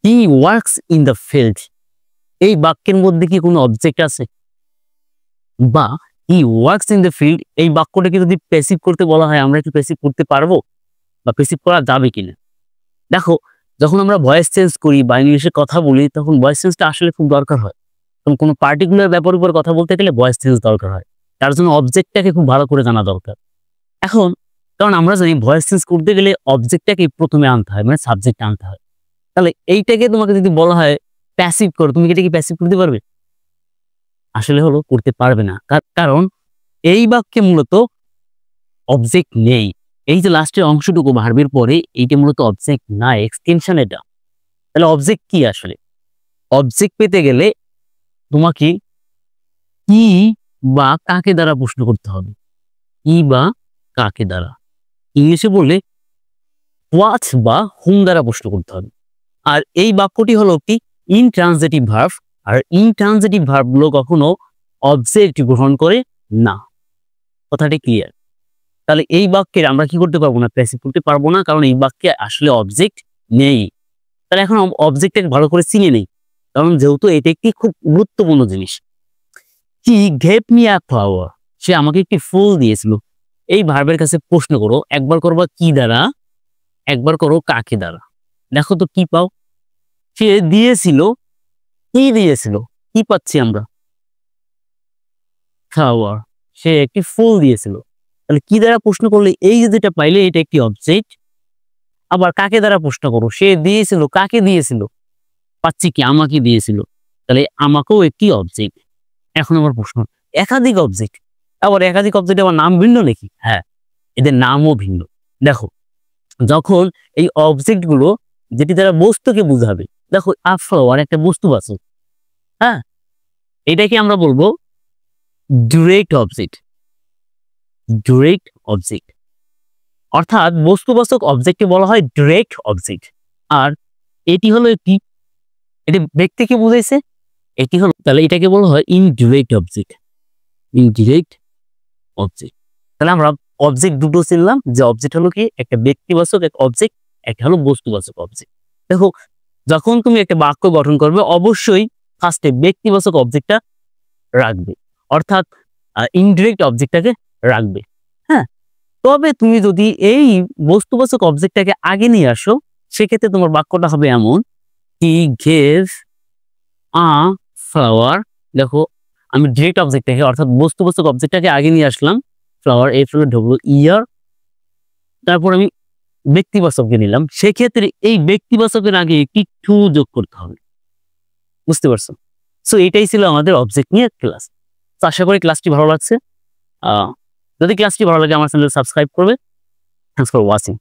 He works in the field, এই বাক্যের মধ্যে কি কোনো অবজেক্ট আছে? বা he works in the field এই বাক্যটাকে যদি প্যাসিভ করতে বলা হয়, আমরা কি প্যাসিভ করতে পারবো বা প্যাসিভ করা যাবে কিনা? দেখো, যখন আমরা ভয়েস চেঞ্জ করি বা ইংলিশে কথা বলি, তখন ভয়েস চেঞ্জটা আসলে খুব দরকার হয়। তখন কোনো পার্টিকুলার ব্যাপারের উপর কথা বলতে গেলে ভয়েস চেঞ্জ দরকার হয়। তার জন্য অবজেক্টটাকে খুব ভালো করে জানা দরকার। এখন কারণ আমরা জানি ভয়েস চেঞ্জ করতে গেলে অবজেক্টটাকে প্রথমে আনতে হয়, মানে সাবজেক্ট আনতে হয়। তাহলে এইটাকে তোমাকে যদি বলা হয় প্যাসিভ করো, তুমি এটা কি প্যাসিভ করতে পারবে? আসলে হলো করতে পারবে না। কারণ এই বাক্যে মূলত অবজেক্ট নেই। এই যে লাস্টের অংশটুকু ভার্বের পরে, এইটা মূলত অবজেক্ট না, এক্সটেনশন এটা। তাহলে অবজেক্ট কি আসলে? অবজেক্ট পেতে গেলে তোমাকে কি বা কাকে দ্বারা প্রশ্ন করতে হবে। কি বা কাকে দ্বারা, ইংলিশে বললে হোয়াট বা হুম দ্বারা প্রশ্ন করতে হবে। আর এই বাক্যটি হলো কি ইনট্রানজিটিভ ভার্ব, আর ইনট্রানজিটিভ ভার্বগুলো কখনো অবজেক্ট গ্রহণ করে না। কথাটি ক্লিয়ার? তাহলে এই বাক্যের আমরা কি করতে পারবো না, প্যাসিভ করতে পারবো না, কারণ এই বাক্যে আসলে অবজেক্ট নেই। তাহলে এখন অবজেক্টটাকে ভালো করে চিনে নেই, কারণ যেহেতু এটা একটি খুব গুরুত্বপূর্ণ জিনিস। He gave me a flower, সে আমাকে একটি ফুল দিয়েছিল। এই ভার্বের কাছে প্রশ্ন করো, একবার করবা কি দ্বারা, একবার করো কাকে দ্বারা। দেখো তো কি পাও। সে দিয়েছিল, কি দিয়েছিল, কি পাচ্ছি আমরা? ফ্লাওয়ার, সে একটি ফুল দিয়েছিল। তাহলে কি দ্বারা প্রশ্ন করলে এই যে যেটা পাইলে এটা একটি অবজেক্ট। আবার কাকে দ্বারা প্রশ্ন করো, সে দিয়েছিল, কাকে দিয়েছিল, পাচ্ছি কি আমাকে দিয়েছিল, তাহলে আমাকেও একটি অবজেক্ট। এখন আমার প্রশ্ন, একাধিক অবজেক্ট, আবার একাধিক অবজেক্ট আবার নাম ভিন্ন নাকি? হ্যাঁ, এদের নামও ভিন্ন। দেখো, যখন এই অবজেক্ট গুলো যেটি দ্বারা বস্তুকে বুঝাবে, দেখো আ ফ্লাওয়ার একটা বস্তুবাচক, হ্যাঁ, এটাকে আমরা বলবো ডিরেক্ট অবজেক্ট। ডিরেক্ট অবজেক্ট অর্থাৎ বস্তুবাচক অবজেক্টকে বলা হয় ডিরেক্ট অবজেক্ট। আর এটি হলো একটি, এটি ব্যক্তিকে বুঝাইছে, এটি হলো, তাহলে এটাকে বলা হয় ইনডিরেক্ট অবজেক্ট। Indirect object. তাহলে আমরা অবজেক্ট দুটো চিনলাম, যে অবজেক্ট হলো কি একটা ব্যক্তিবাচক এক অবজেক্ট, একটা হলো বস্তুবাচক অবজেক্ট। দেখো, যখন তুমি একটা বাক্য গঠন করবে, অবশ্যই ফার্স্টে ব্যক্তিবাচক অবজেক্টটা রাখবে, অর্থাৎ ইনডিরেক্ট অবজেক্টটাকে রাখবে। হ্যাঁ, তবে তুমি যদি এই বস্তুবাচক অবজেক্টটাকে আগে নিয়ে আসো, সেক্ষেত্রে তোমার বাক্যটা হবে এমন, হি গেভ আ ফ্লাওয়ার। দেখো, আমি ডিরেক্ট অবজেক্টটাকে অর্থাৎ বস্তুবাচক অবজেক্টটাকে আগে নিয়ে আসলাম, ফ্লাওয়ার এফ হলো ডব্লিউ ইয়ার, তারপর আমি ব্যক্তিবাচককে নিলাম। সেক্ষেত্রে এই ব্যক্তিবাচকের আগে একটি টু যোগ করতে হবে। বুঝতে পারছো? সো এটাই ছিল আমাদের অবজেক্ট নিয়ে ক্লাস। তো আশা করি ক্লাসটি ভালো লাগছে। যদি ক্লাসটি ভালো লাগে আমার চ্যানেল সাবস্ক্রাইব করবে। Thanks for watching.